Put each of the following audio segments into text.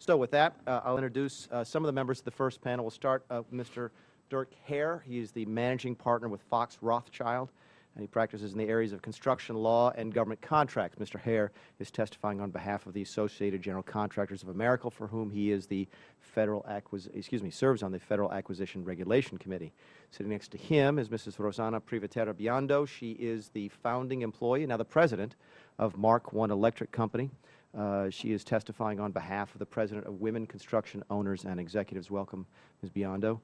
So with that, I'll introduce some of the members of the first panel. We'll start with Mr. Dirk Haire. He is the managing partner with Fox Rothschild, and he practices in the areas of construction law and government contracts. Mr. Haire is testifying on behalf of the Associated General Contractors of America, for whom he is the serves on the Federal Acquisition Regulation Committee. Sitting next to him is Mrs. Rosana Privatera Biondo. She is the founding employee and now the president of Mark I Electric Company. She is testifying on behalf of the President of Women Construction Owners and Executives. Welcome, Ms. Biondo.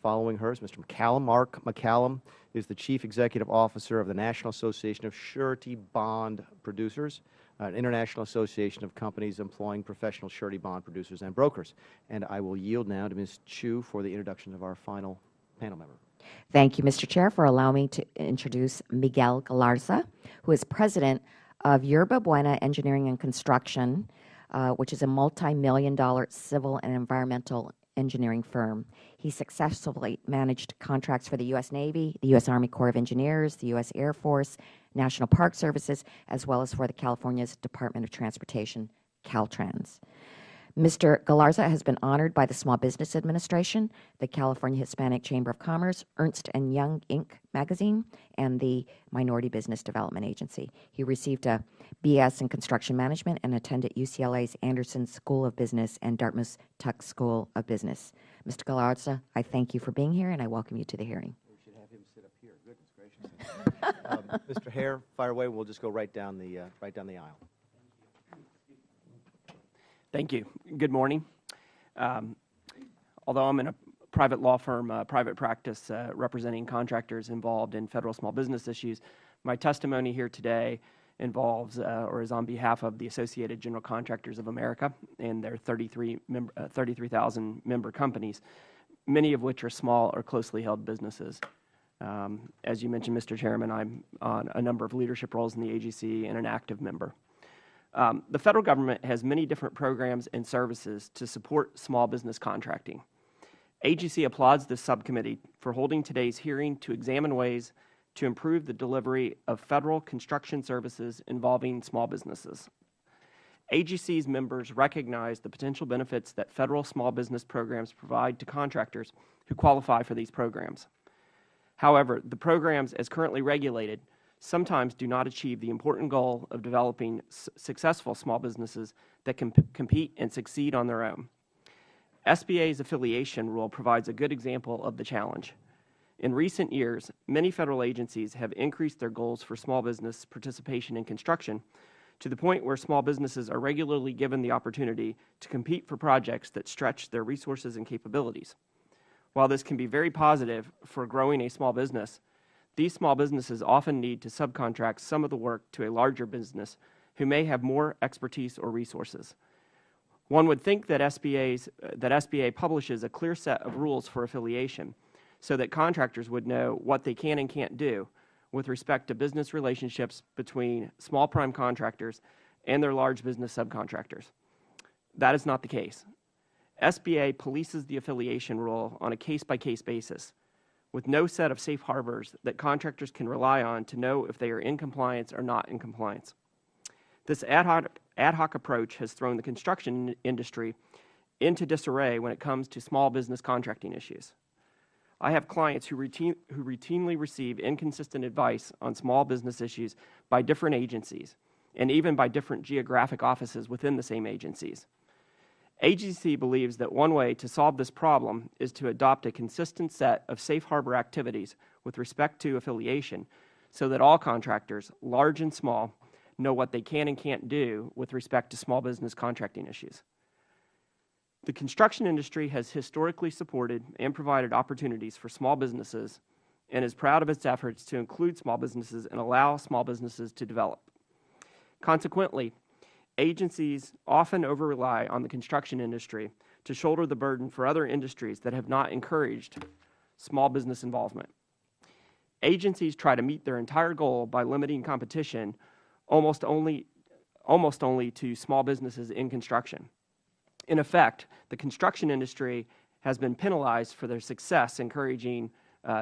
Following her is Mr. McCallum. Mark McCallum is the Chief Executive Officer of the National Association of Surety Bond Producers, an international association of companies employing professional surety bond producers and brokers. And I will yield now to Ms. Chu for the introduction of our final panel member. Thank you, Mr. Chair, for allowing me to introduce Miguel Galarza, who is President of Yerba Buena Engineering and Construction, which is a multi-million-dollar civil and environmental engineering firm. He successfully managed contracts for the U.S. Navy, the U.S. Army Corps of Engineers, the U.S. Air Force, National Park Services, as well as for the California's Department of Transportation, Caltrans. Mr. Galarza has been honored by the Small Business Administration, the California Hispanic Chamber of Commerce, Ernst & Young Inc. magazine, and the Minority Business Development Agency. He received a B.S. in Construction Management and attended UCLA's Anderson School of Business and Dartmouth's Tuck School of Business. Mr. Galarza, I thank you for being here, and I welcome you to the hearing. We should have him sit up here. Goodness gracious. Mr. Haire, fire away. We'll just go right down the aisle. Thank you. Good morning. Although I'm in a private law firm, private practice representing contractors involved in federal small business issues, my testimony here today involves or is on behalf of the Associated General Contractors of America and their 33,000 member companies, many of which are small or closely held businesses. As you mentioned, Mr. Chairman, I'm on a number of leadership roles in the AGC and an active member. The federal government has many different programs and services to support small business contracting. AGC applauds this subcommittee for holding today's hearing to examine ways to improve the delivery of federal construction services involving small businesses. AGC's members recognize the potential benefits that federal small business programs provide to contractors who qualify for these programs. However, the programs as currently regulated sometimes do not achieve the important goal of developing successful small businesses that can compete and succeed on their own. SBA's affiliation rule provides a good example of the challenge. In recent years, many federal agencies have increased their goals for small business participation in construction to the point where small businesses are regularly given the opportunity to compete for projects that stretch their resources and capabilities. While this can be very positive for growing a small business, these small businesses often need to subcontract some of the work to a larger business who may have more expertise or resources. One would think that SBA publishes a clear set of rules for affiliation so that contractors would know what they can and can't do with respect to business relationships between small prime contractors and their large business subcontractors. That is not the case. SBA polices the affiliation rule on a case-by-case basis, with no set of safe harbors that contractors can rely on to know if they are in compliance or not in compliance. This ad hoc approach has thrown the construction industry into disarray when it comes to small business contracting issues. I have clients who routinely receive inconsistent advice on small business issues by different agencies, and even by different geographic offices within the same agencies. AGC believes that one way to solve this problem is to adopt a consistent set of safe harbor activities with respect to affiliation so that all contractors, large and small, know what they can and can't do with respect to small business contracting issues. The construction industry has historically supported and provided opportunities for small businesses and is proud of its efforts to include small businesses and allow small businesses to develop. Consequently, agencies often over-rely on the construction industry to shoulder the burden for other industries that have not encouraged small business involvement. Agencies try to meet their entire goal by limiting competition almost only to small businesses in construction. In effect, the construction industry has been penalized for their success encouraging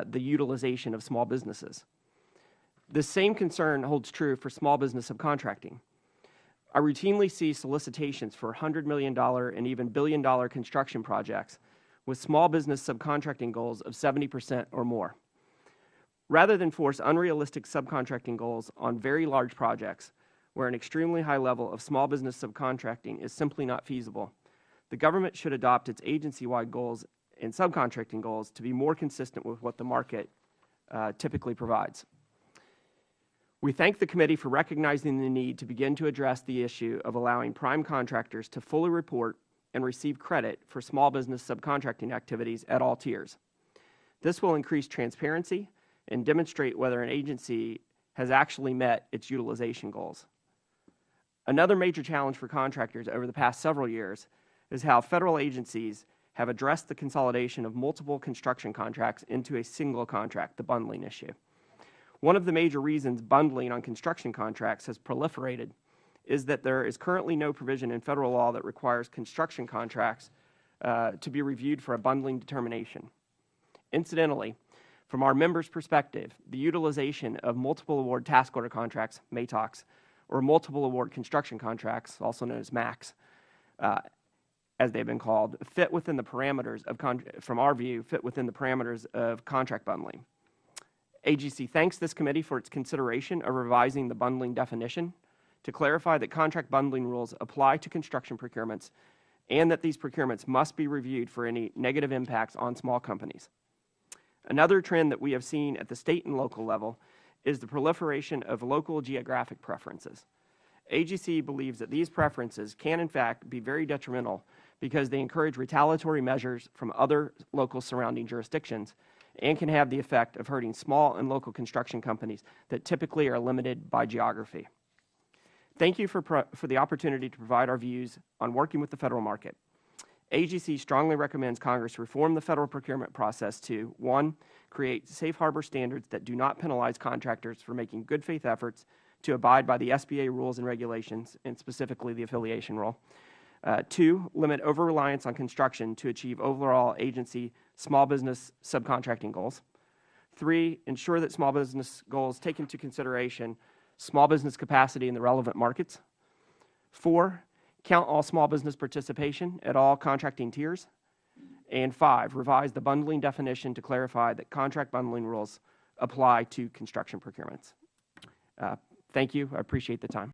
the utilization of small businesses. The same concern holds true for small business subcontracting. I routinely see solicitations for $100 million and even billion-dollar construction projects with small business subcontracting goals of 70% or more. Rather than force unrealistic subcontracting goals on very large projects where an extremely high level of small business subcontracting is simply not feasible, the government should adopt its agency-wide goals and subcontracting goals to be more consistent with what the market typically provides. We thank the committee for recognizing the need to begin to address the issue of allowing prime contractors to fully report and receive credit for small business subcontracting activities at all tiers. This will increase transparency and demonstrate whether an agency has actually met its utilization goals. Another major challenge for contractors over the past several years is how federal agencies have addressed the consolidation of multiple construction contracts into a single contract, the bundling issue. One of the major reasons bundling on construction contracts has proliferated is that there is currently no provision in federal law that requires construction contracts to be reviewed for a bundling determination. Incidentally, from our members' perspective, the utilization of multiple award task order contracts, MATOCs, or multiple award construction contracts, also known as MACs, as they've been called, fit within the parameters of, from our view, fit within the parameters of contract bundling. AGC thanks this committee for its consideration of revising the bundling definition to clarify that contract bundling rules apply to construction procurements and that these procurements must be reviewed for any negative impacts on small companies. Another trend that we have seen at the state and local level is the proliferation of local geographic preferences. AGC believes that these preferences can in fact be very detrimental because they encourage retaliatory measures from other local surrounding jurisdictions and can have the effect of hurting small and local construction companies that typically are limited by geography. Thank you for the opportunity to provide our views on working with the federal market. AGC strongly recommends Congress reform the federal procurement process to, 1, create safe harbor standards that do not penalize contractors for making good faith efforts to abide by the SBA rules and regulations, and specifically the affiliation rule. 2, limit over-reliance on construction to achieve overall agency small business subcontracting goals. 3, ensure that small business goals take into consideration small business capacity in the relevant markets. 4, count all small business participation at all contracting tiers. And 5, revise the bundling definition to clarify that contract bundling rules apply to construction procurements. Thank you. I appreciate the time.